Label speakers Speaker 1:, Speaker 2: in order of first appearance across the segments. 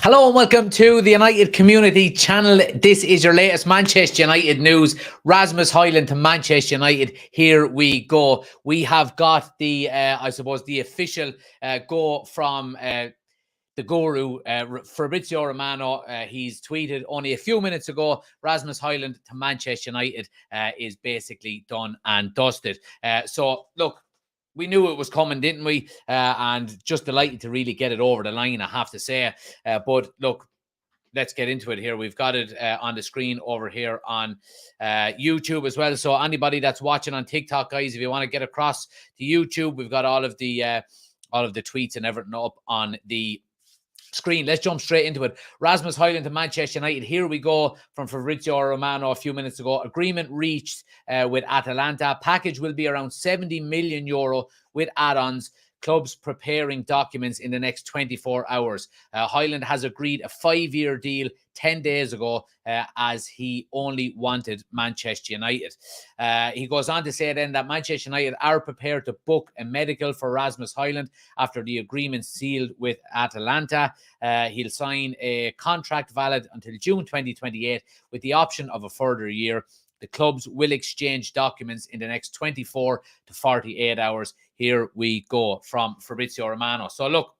Speaker 1: Hello and welcome to the United Community Channel. This is your latest Manchester United news. Rasmus Hojlund to Manchester United. Here we go. We have got the, the official go from the guru, Fabrizio Romano. He's tweeted only a few minutes ago, Rasmus Hojlund to Manchester United is basically done and dusted. So, look, we knew it was coming, didn't we? And just delighted to really get it over the line, I have to say. But look, let's get into it here. We've got it on the screen over here on YouTube as well. So anybody that's watching on TikTok, guys, if you want to get across to YouTube, we've got all of the tweets and everything up on the screen. Let's jump straight into it. Rasmus Hojlund to Manchester United. Here we go from Fabrizio Romano a few minutes ago. Agreement reached with Atalanta. Package will be around 70 million euro with add-ons. Clubs preparing documents in the next 24 hours. Hojlund has agreed a 5-year deal 10 days ago as he only wanted Manchester United. He goes on to say then that Manchester United are prepared to book a medical for Rasmus Hojlund after the agreement sealed with Atalanta. He'll sign a contract valid until June 2028 with the option of a further year. The clubs will exchange documents in the next 24 to 48 hours. Here we go from Fabrizio Romano. So, look,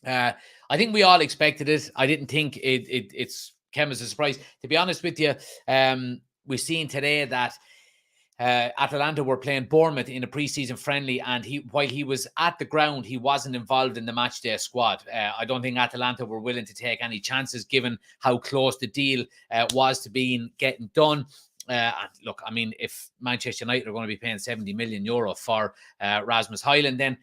Speaker 1: I think we all expected it. I didn't think it's came as a surprise. To be honest with you, we've seen today that Atalanta were playing Bournemouth in a preseason friendly, and while he was at the ground, he wasn't involved in the matchday squad. I don't think Atalanta were willing to take any chances given how close the deal was to getting done. Look, I mean, if Manchester United are going to be paying 70 million euro for Rasmus Hojlund, then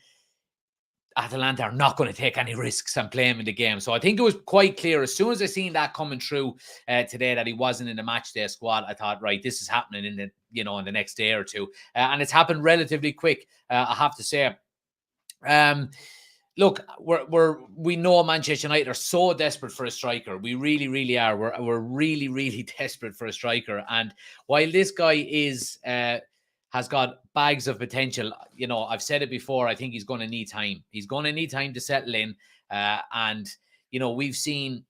Speaker 1: Atalanta are not going to take any risks and play him in the game. So I think it was quite clear as soon as I seen that coming through today that he wasn't in the matchday squad. I thought, right, this is happening in the next day or two, and it's happened relatively quick. I have to say. Look, we know Manchester United are so desperate for a striker. We really, really are. We're really, really desperate for a striker. And while this guy has got bags of potential, I've said it before. I think he's going to need time. He's going to need time to settle in. And we've seen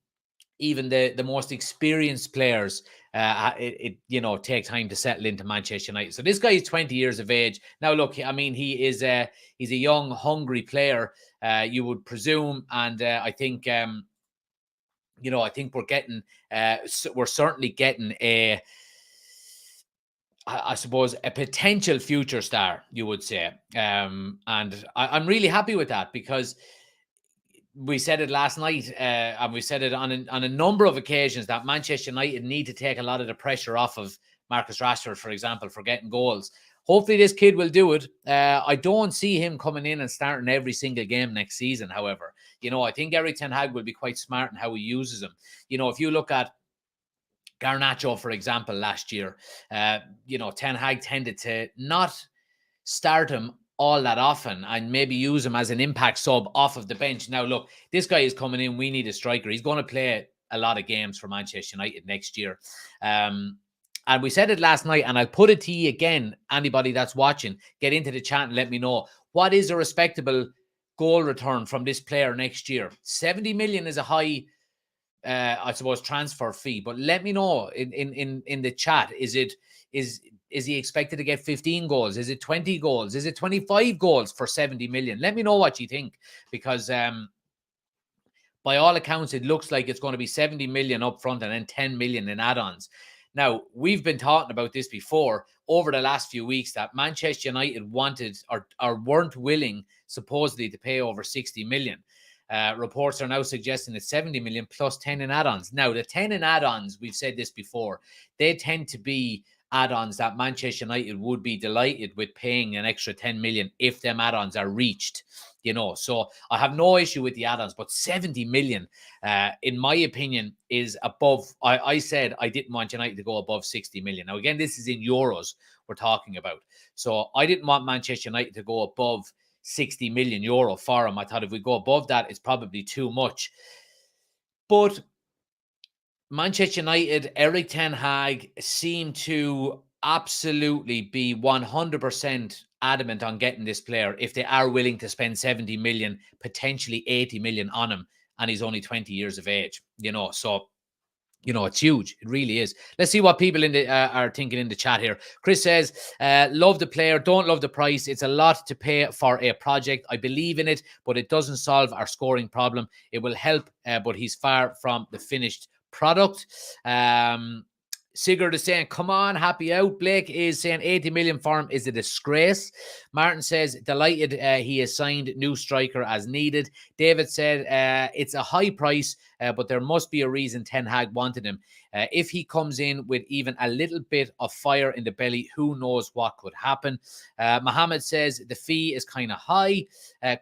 Speaker 1: even the most experienced players, take time to settle into Manchester United. So this guy is 20 years of age. Now, look, I mean, he's a young, hungry player, you would presume. And I think, I think we're certainly getting I suppose, a potential future star, you would say. And I'm really happy with that because we said it last night, and we said it on a number of occasions that Manchester United need to take a lot of the pressure off of Marcus Rashford, for example, for getting goals. Hopefully this kid will do it. I don't see him coming in and starting every single game next season, however. I think Erik ten Hag will be quite smart in how he uses him. If you look at Garnacho, for example, last year, Ten Hag tended to not start him all that often and maybe use him as an impact sub off of the bench. Now, look, this guy is coming in. We need a striker. He's going to play a lot of games for Manchester United next year. And we said it last night, and I'll put it to you again. Anybody that's watching, get into the chat and let me know. What is a respectable goal return from this player next year? 70 million is a high, I suppose, transfer fee. But let me know in the chat. Is he expected to get 15 goals? Is it 20 goals? Is it 25 goals for 70 million? Let me know what you think, because by all accounts, it looks like it's going to be 70 million up front and then 10 million in add-ons. Now, we've been talking about this before over the last few weeks that Manchester United wanted or weren't willing, supposedly, to pay over 60 million. Reports are now suggesting it's 70 million plus 10 in add-ons. Now, the 10 in add-ons, we've said this before, they tend to be add-ons that Manchester United would be delighted with paying an extra 10 million if them add-ons are reached, So I have no issue with the add-ons, but 70 million, in my opinion, is above. I said I didn't want United to go above 60 million. Now, again, this is in euros we're talking about. So I didn't want Manchester United to go above 60 million euro for him. I thought if we go above that, it's probably too much. But Manchester United, Erik ten Hag seem to absolutely be 100% adamant on getting this player if they are willing to spend 70 million, potentially 80 million on him. and he's only 20 years of age, so it's huge. It really is. Let's see what people in the are thinking in the chat here. Chris says, love the player, don't love the price. It's a lot to pay for a project. I believe in it, but it doesn't solve our scoring problem. It will help, but he's far from the finished product. Sigurd is saying, come on, happy out. Blake is saying 80 million for him is a disgrace. Martin says, delighted he has signed new striker as needed. David said, it's a high price, but there must be a reason Ten Hag wanted him. If he comes in with even a little bit of fire in the belly, who knows what could happen. Mohammed says, the fee is kind of high.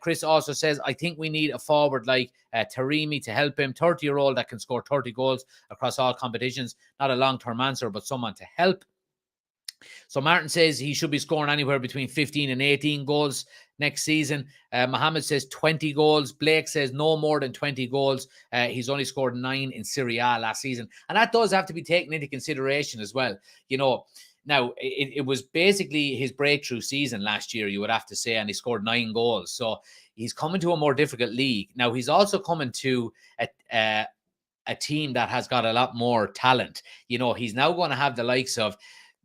Speaker 1: Chris also says, I think we need a forward like Taremi to help him. 30-year-old that can score 30 goals across all competitions. Not a long-term answer, but someone to help. So Martin says he should be scoring anywhere between 15 and 18 goals next season. Mohammed says 20 goals. Blake says no more than 20 goals. He's only scored 9 in Serie A last season. And that does have to be taken into consideration as well. Now, it was basically his breakthrough season last year, you would have to say, and he scored 9 goals. So he's coming to a more difficult league. Now, he's also coming to a team that has got a lot more talent. He's now going to have the likes of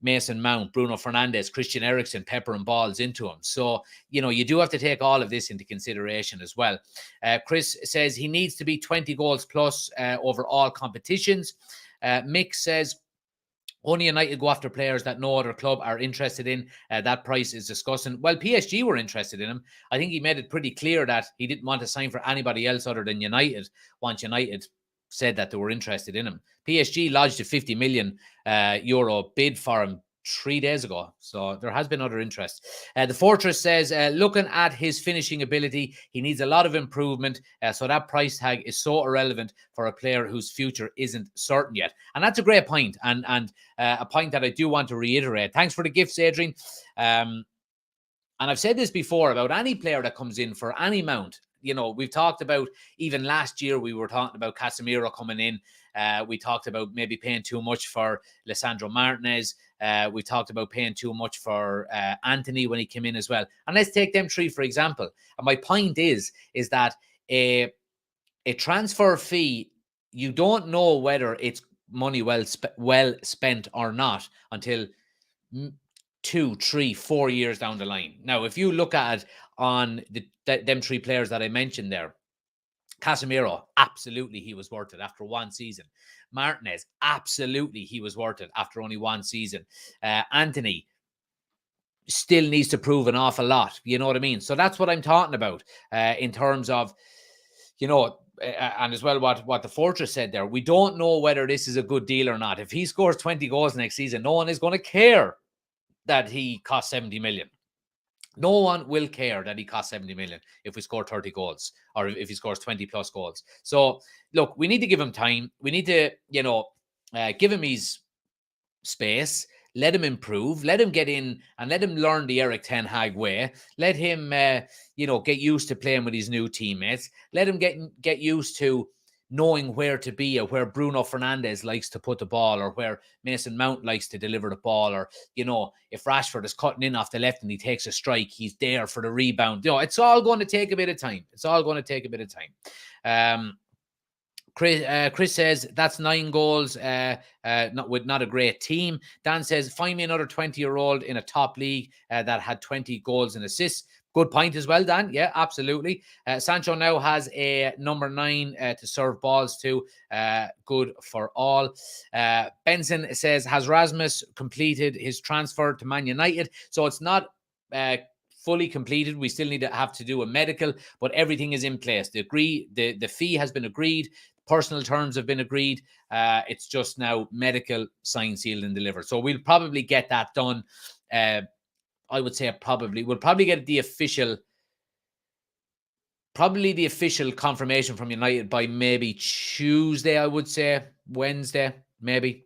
Speaker 1: Mason Mount, Bruno Fernandes, Christian Eriksen, peppering balls into him. So, you do have to take all of this into consideration as well. Chris says he needs to be 20 goals plus over all competitions. Mick says, only United go after players that no other club are interested in. That price is disgusting. Well, PSG were interested in him. I think he made it pretty clear that he didn't want to sign for anybody else other than United once United said that they were interested in him. PSG lodged a 50 million euro bid for him 3 days ago. So there has been other interest. The Fortress says, looking at his finishing ability, he needs a lot of improvement. So that price tag is so irrelevant for a player whose future isn't certain yet. And that's a great point. And a point that I do want to reiterate. Thanks for the gifts, Adrian. And I've said this before about any player that comes in for any amount. We've talked about, even last year, we were talking about Casemiro coming in. We talked about maybe paying too much for Lisandro Martinez. We talked about paying too much for Anthony when he came in as well. And let's take them 3, for example. And my point is that a transfer fee, you don't know whether it's money well spent or not until 2, 3, 4 years down the line. Now, if you look at it on them 3 players that I mentioned there, Casemiro, absolutely he was worth it after 1 season. Martinez, absolutely he was worth it after only 1 season. Anthony still needs to prove an awful lot. You know what I mean? So that's what I'm talking about in terms of, and as well what the Fortress said there. We don't know whether this is a good deal or not. If he scores 20 goals next season, no one is going to care that he cost 70 million. No one will care that he cost 70 million if we score 30 goals or if he scores 20 plus goals. So, look, we need to give him time. We need to, give him his space, let him improve, let him get in and let him learn the Eric Ten Hag way. Let him, get used to playing with his new teammates. Let him get used to knowing where to be, or where Bruno Fernandes likes to put the ball, or where Mason Mount likes to deliver the ball, or, if Rashford is cutting in off the left and he takes a strike, he's there for the rebound. It's all going to take a bit of time. Chris says that's 9 goals, not a great team. Dan says, find me another 20-year-old in a top league that had 20 goals and assists. Good point as well, Dan. Yeah, absolutely. Sancho now has a number 9 to serve balls to. Good for all. Benson says, has Rasmus completed his transfer to Man United? So it's not fully completed. We still need to have to do a medical, but everything is in place. The fee has been agreed. Personal terms have been agreed. It's just now medical, signed, sealed, and delivered. So we'll probably get that done. I would say we'll probably get the official confirmation from United by maybe Tuesday, I would say. Wednesday, maybe.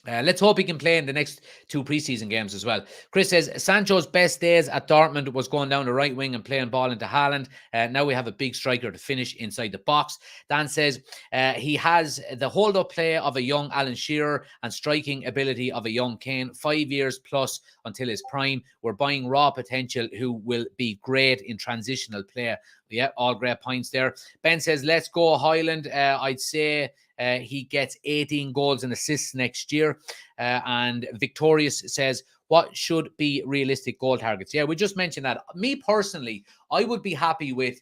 Speaker 1: Let's hope he can play in the next 2 preseason games as well. Chris says, Sancho's best days at Dortmund was going down the right wing and playing ball into Haaland. Now we have a big striker to finish inside the box. Dan says, he has the hold-up play of a young Alan Shearer and striking ability of a young Kane. 5 years plus until his prime. We're buying raw potential who will be great in transitional play Yeah, all great points there. Ben says, let's go Hojlund. I'd say he gets 18 goals and assists next year. And Victorious says, what should be realistic goal targets? Yeah, we just mentioned that. Me personally, I would be happy with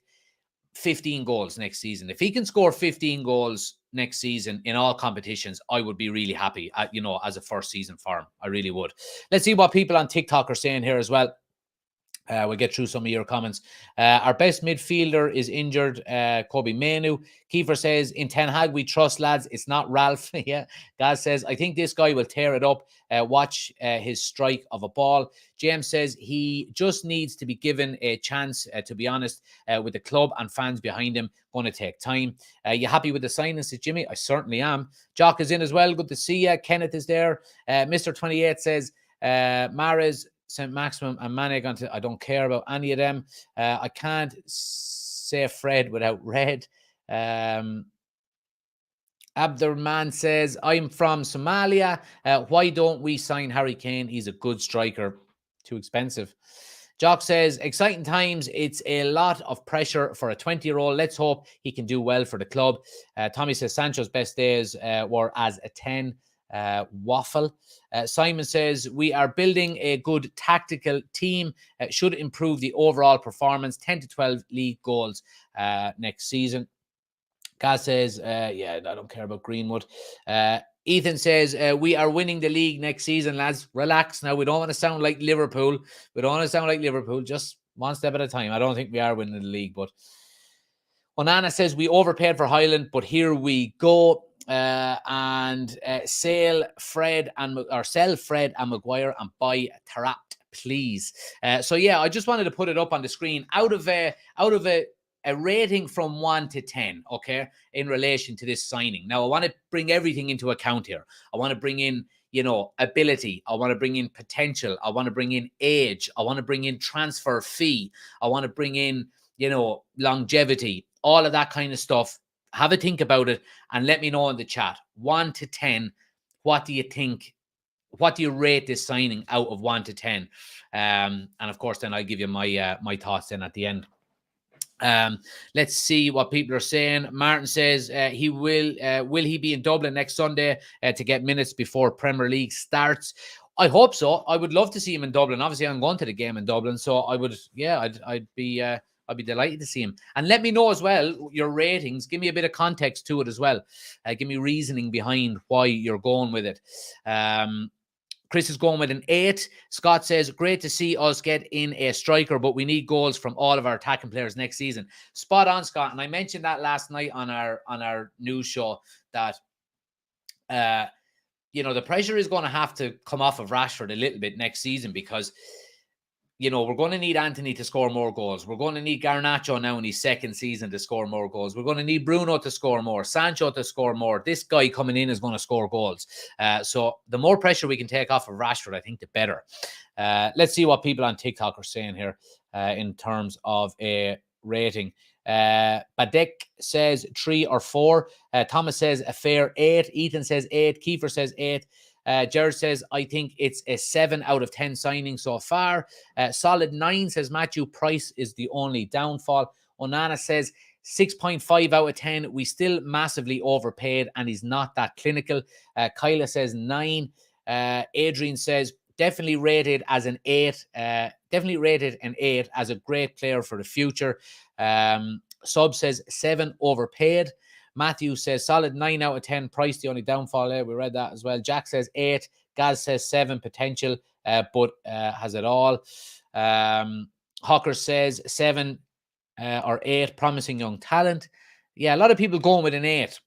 Speaker 1: 15 goals next season. If he can score 15 goals next season in all competitions, I would be really happy, as a first season for him. I really would. Let's see what people on TikTok are saying here as well. We'll get through some of your comments. Our best midfielder is injured, Kobe Manu. Kiefer says, in Ten Hag, we trust, lads. It's not Ralph. Yeah. Gaz says, I think this guy will tear it up. Watch his strike of a ball. James says, he just needs to be given a chance, to be honest, with the club and fans behind him. Going to take time. You happy with the signings, says Jimmy? I certainly am. Jock is in as well. Good to see you. Kenneth is there. Mr. 28 says, Mahrez, St. Maximum and Manig onto, I don't care about any of them. I can't say Fred without Red. Abdurrahman says, I'm from Somalia. Why don't we sign Harry Kane? He's a good striker. Too expensive. Jock says, exciting times. It's a lot of pressure for a 20-year-old. Let's hope he can do well for the club. Tommy says, Sancho's best days were as a 10. Waffle. Simon says, we are building a good tactical team. Should improve the overall performance. 10 to 12 league goals next season. Gaz says, yeah, I don't care about Greenwood. Ethan says, we are winning the league next season, lads. Relax now. We don't want to sound like Liverpool. Just one step at a time. I don't think we are winning the league, but Onana says, we overpaid for Hojlund, but here we go. Sell Fred and Maguire and buy Taarabt, please. So yeah, I just wanted to put it up on the screen out of a rating from 1 to 10, okay, in relation to this signing. Now I want to bring everything into account here. I want to bring in, ability. I want to bring in potential. I want to bring in age. I want to bring in transfer fee. I want to bring in, longevity, all of that kind of stuff. Have a think about it and let me know in the chat. 1 to 10, what do you think? What do you rate this signing out of 1 to 10? And of course, then I'll give you my thoughts then at the end. Let's see what people are saying. Martin says he will he be in Dublin next Sunday to get minutes before Premier League starts? I hope so. I would love to see him in Dublin. Obviously, I'm going to the game in Dublin, so I would. Yeah, I'd be delighted to see him. And let me know as well your ratings. Give me a bit of context to it as well. Give me reasoning behind why you're going with it. Chris is going with an 8. Scott says, great to see us get in a striker, but we need goals from all of our attacking players next season. Spot on, Scott. And I mentioned that last night on our news show that the pressure is going to have to come off of Rashford a little bit next season because we're going to need Anthony to score more goals. We're going to need Garnacho now in his second season to score more goals. We're going to need Bruno to score more, Sancho to score more. This guy coming in is going to score goals. So the more pressure we can take off of Rashford, I think the better. Let's see what people on TikTok are saying here in terms of a rating. Badek says 3 or 4. Thomas says a fair 8. Ethan says 8. Kiefer says 8. Jared says, I think it's a 7 out of 10 signing so far. Solid 9 says Matthew. Price is the only downfall. Onana says 6.5 out of 10. We still massively overpaid and he's not that clinical. Kyla says 9. Adrian says definitely rated as an 8. Definitely rated an 8 as a great player for the future. Sub says 7 overpaid. Matthew says solid 9 out of 10. Price the only downfall there. We read that as well. Jack says 8. Gaz says 7 potential, but has it all. Hawker says 7 or 8. Promising young talent. Yeah, a lot of people going with an 8.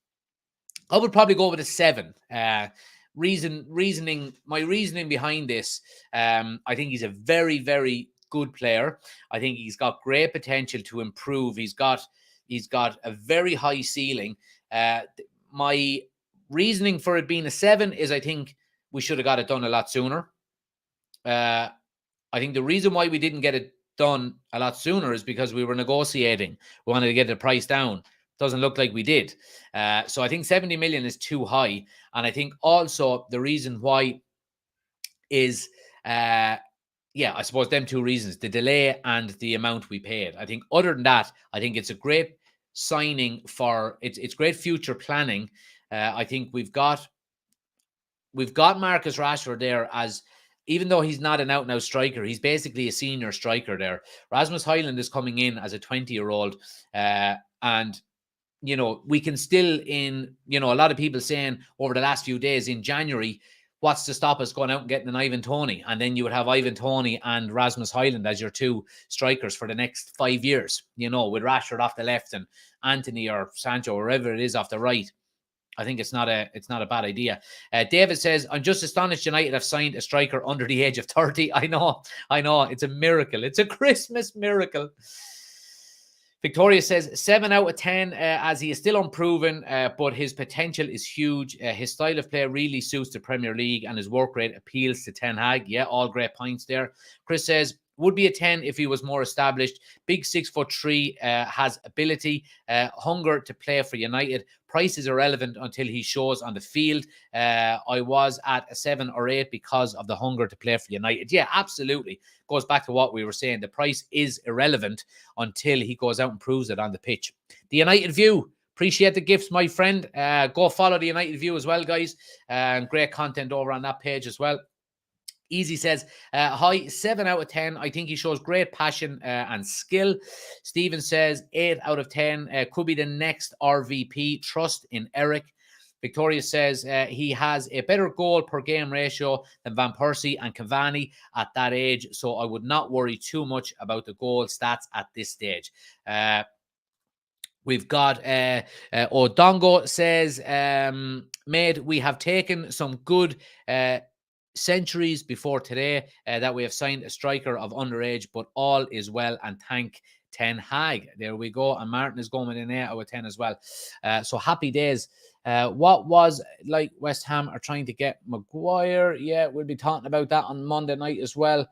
Speaker 1: I would probably go with a 7. My reasoning behind this, I think he's a very, very good player. I think he's got great potential to improve. He's got a very high ceiling. My reasoning for it being a 7 is I think we should have got it done a lot sooner. I think the reason why we didn't get it done a lot sooner is because we were negotiating. We wanted to get the price down. Doesn't look like we did. So I think 70 million is too high. And I think also the reason why is, yeah, I suppose them two reasons, the delay and the amount we paid. I think other than that, I think it's a great signing for it's great future planning. I think we've got Marcus Rashford there as, even though he's not an out and out striker, he's basically a senior striker there. Rasmus Hojlund is coming in as a 20-year-old, and we can still, in a lot of people saying over the last few days in January, what's to stop us going out and getting an Ivan Toney? And then you would have Ivan Toney and Rasmus Hojlund as your two strikers for the next 5 years, with Rashford off the left and Anthony or Sancho, or wherever it is, off the right. I think it's not a bad idea. David says, I'm just astonished United have signed a striker under the age of 30. I know. It's a miracle. It's a Christmas miracle. Victoria says 7 out of 10, as he is still unproven, but his potential is huge. His style of play really suits the Premier League, and his work rate appeals to Ten Hag. Yeah, all great points there. Chris says, would be a 10 if he was more established. Big 6'3", has ability, hunger to play for United. Price is irrelevant until he shows on the field. I was at a 7 or 8 because of the hunger to play for United. Yeah, absolutely. Goes back to what we were saying. The price is irrelevant until he goes out and proves it on the pitch. The United View. Appreciate the gifts, my friend. Go follow the United View as well, guys. Great content over on that page as well. Easy says, hi, 7 out of 10. I think he shows great passion and skill. Stephen says 8 out of 10. Could be the next RVP. Trust in Eric. Victoria says he has a better goal per game ratio than Van Persie and Cavani at that age, so I would not worry too much about the goal stats at this stage. We've got Odongo says, mate, we have taken some good centuries before today that we have signed a striker of underage, but all is well, and thank Ten Hag. There we go. And Martin is going with an 8 out of 10 as well. So happy days. What was like West Ham are trying to get Maguire? Yeah, we'll be talking about that on Monday night as well.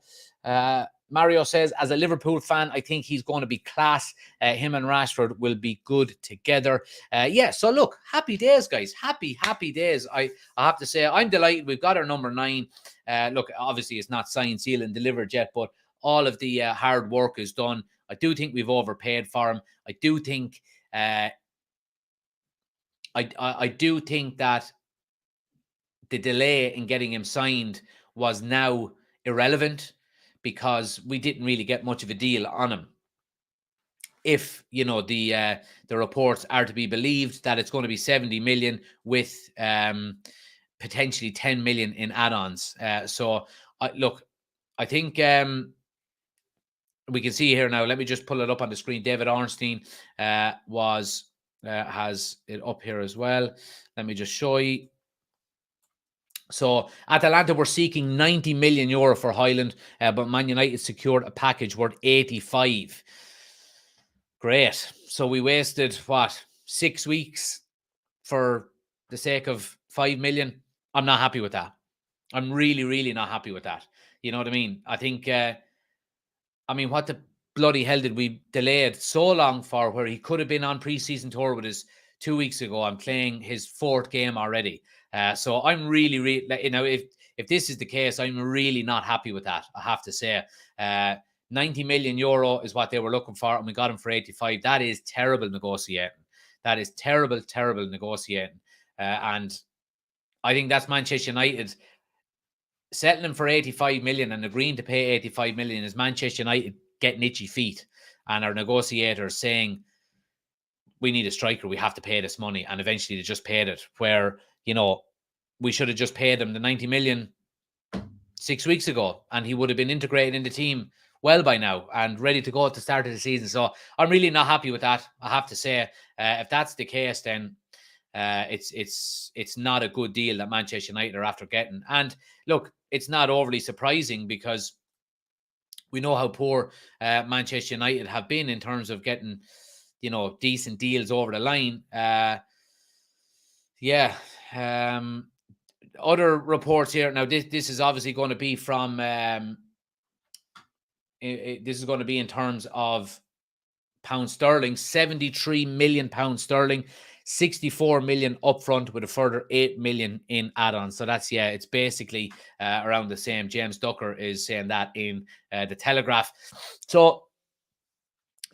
Speaker 1: Mario says, as a Liverpool fan, I think he's going to be class. Him and Rashford will be good together. Yeah, so look, happy days, guys. Happy days. I have to say, I'm delighted. We've got our number 9. Look, obviously, it's not signed, sealed, and delivered yet, but all of the hard work is done. I do think we've overpaid for him. I do think I do think that the delay in getting him signed was now irrelevant, because we didn't really get much of a deal on him. If the reports are to be believed, that it's going to be 70 million with potentially 10 million in add-ons. So look, I think we can see here now. Let me just pull it up on the screen. David Ornstein has it up here as well. Let me just show you. So Atalanta were seeking 90 million euro for Hojlund, but Man United secured a package worth 85. Great. So we wasted 6 weeks for the sake of 5 million. I'm not happy with that. I'm really, really not happy with that. You know what I mean? I think, what the bloody hell did we delay it so long for, where he could have been on pre-season tour with us 2 weeks ago and playing his 4th game already? So I'm really, if this is the case, I'm really not happy with that, I have to say. 90 million euro is what they were looking for, and we got him for 85. That is terrible negotiating. That is terrible, terrible negotiating. And I think that's Manchester United settling for 85 million and agreeing to pay 85 million is Manchester United getting itchy feet, and our negotiators saying, we need a striker, we have to pay this money. And eventually they just paid it, where, we should have just paid him the 90 million 6 weeks ago, and he would have been integrated in the team well by now and ready to go at the start of the season. So I'm really not happy with that, I have to say. If that's the case, then it's not a good deal that Manchester United are after getting. And look, it's not overly surprising, because we know how poor Manchester United have been in terms of getting, decent deals over the line. Other reports here. Now, this is obviously going to be from, this is going to be in terms of pound sterling, 73 million pound sterling, 64 million upfront with a further 8 million in add-ons. So that's, yeah, it's basically around the same. James Ducker is saying that in the Telegraph. So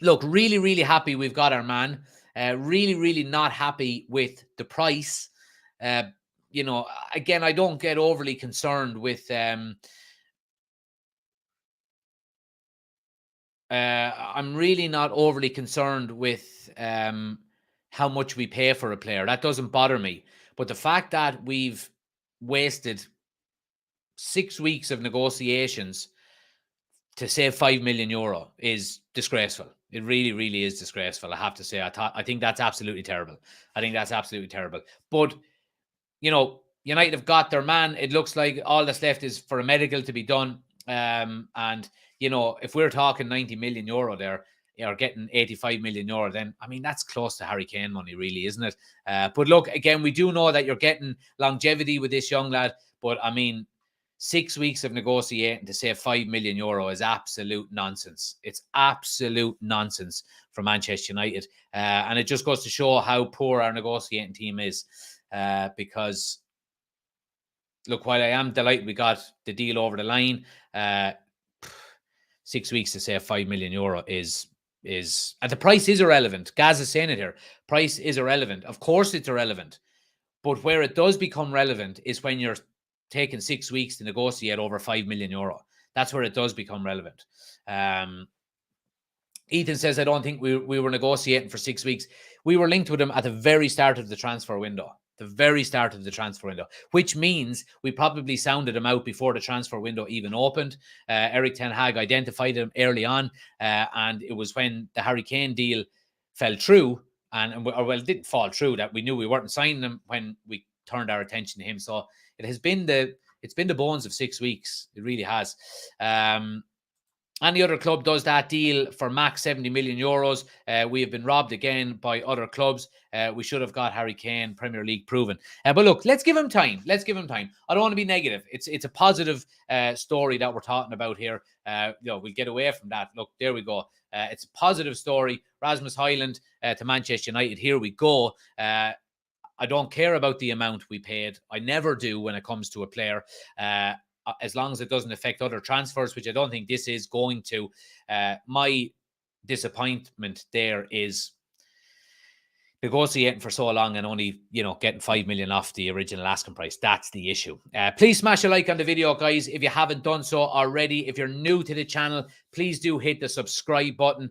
Speaker 1: look, really, really happy we've got our man. Really, really not happy with the price. You know, again, I don't get overly concerned with I'm really not overly concerned with how much we pay for a player. That doesn't bother me. But the fact that we've wasted 6 weeks of negotiations to save €5 million is disgraceful. It really, really is disgraceful. I have to say, I think that's absolutely terrible. I think that's absolutely terrible. But, you know, United have got their man. It looks like all that's left is for a medical to be done. And, you know, if we're talking €90 million there, or getting €85 million, then, I mean, that's close to Harry Kane money, really, isn't it? But look, again, we do know that you're getting longevity with this young lad. But, I mean, 6 weeks of negotiating to save €5 million is absolute nonsense. It's absolute nonsense for Manchester United. And it just goes to show how poor our negotiating team is. Because, look, while I am delighted we got the deal over the line, 6 weeks to save €5 million is and the price is irrelevant. Gaz is saying it here. Price is irrelevant. Of course it's irrelevant. But where it does become relevant is when you're taking 6 weeks to negotiate over €5 million. That's where it does become relevant. Ethan says, I don't think we were negotiating for 6 weeks. We were linked with him at the very start of the transfer window. The very start of the transfer window, which means we probably sounded him out before the transfer window even opened. Eric Ten Hag identified him early on, and it was when the Harry Kane deal fell through, it didn't fall through, that we knew we weren't signing him when we turned our attention to him. So it's been the bones of 6 weeks. It really has. Any other club does that deal for max €70 million. We have been robbed again by other clubs. We should have got Harry Kane, Premier League proven. But look, let's give him time. Let's give him time. I don't want to be negative. It's a positive story that we're talking about here. You know, we'll get away from that. Look, there we go. It's a positive story. Rasmus Hojlund to Manchester United. Here we go. I don't care about the amount we paid. I never do when it comes to a player. As long as it doesn't affect other transfers, which I don't think this is going to. My disappointment there is negotiating for so long and only, you know, getting 5 million off the original asking price. That's the issue. Please smash a like on the video, guys, if you haven't done so already. If you're new to the channel, please do hit the subscribe button.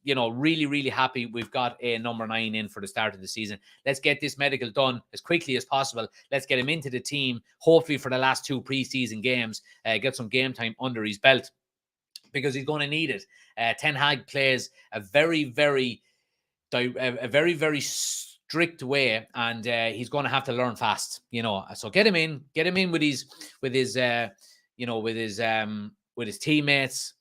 Speaker 1: You know, really, really happy we've got a number 9 in for the start of the season. Let's get this medical done as quickly as possible. Let's get him into the team, hopefully for the last 2 preseason games, get some game time under his belt, because he's going to need it. Ten Hag plays a very, very strict way, and he's going to have to learn fast, you know. So get him in with his teammates.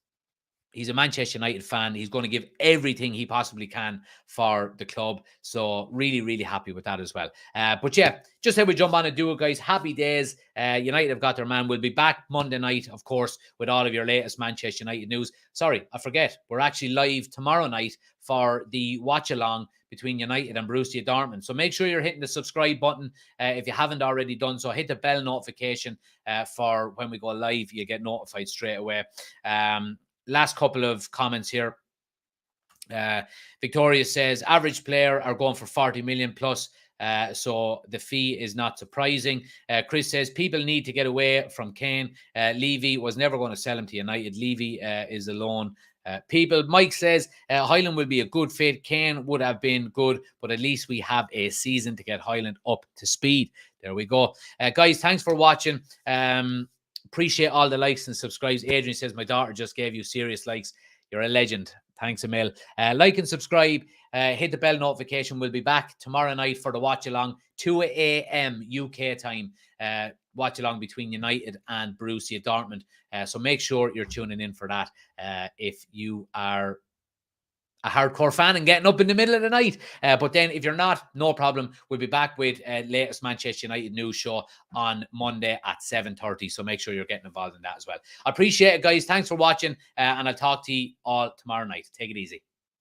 Speaker 1: He's a Manchester United fan. He's going to give everything he possibly can for the club. So really, really happy with that as well. But yeah, just how we jump on and do it, guys. Happy days. United have got their man. We'll be back Monday night, of course, with all of your latest Manchester United news. Sorry, I forget. We're actually live tomorrow night for the watch-along between United and Borussia Dortmund. So make sure you're hitting the subscribe button if you haven't already done so. Hit the bell notification for when we go live. You get notified straight away. Last couple of comments here. Victoria says, average player are going for 40 million plus. So the fee is not surprising. Chris says, people need to get away from Kane. Levy was never going to sell him to United. Levy is alone. Mike says, Hojlund will be a good fit. Kane would have been good, but at least we have a season to get Hojlund up to speed. There we go. Guys, thanks for watching. Appreciate all the likes and subscribes. Adrian says, my daughter just gave you serious likes. You're a legend. Thanks, Emil. Like and subscribe. Hit the bell notification. We'll be back tomorrow night for the watch along, 2 a.m. UK time. Watch along between United and Borussia Dortmund. So make sure you're tuning in for that if you are a hardcore fan and getting up in the middle of the night. But then if you're not, no problem. We'll be back with latest Manchester United news show on Monday at 7:30. So make sure you're getting involved in that as well. I appreciate it, guys. Thanks for watching. And I'll talk to you all tomorrow night. Take it easy.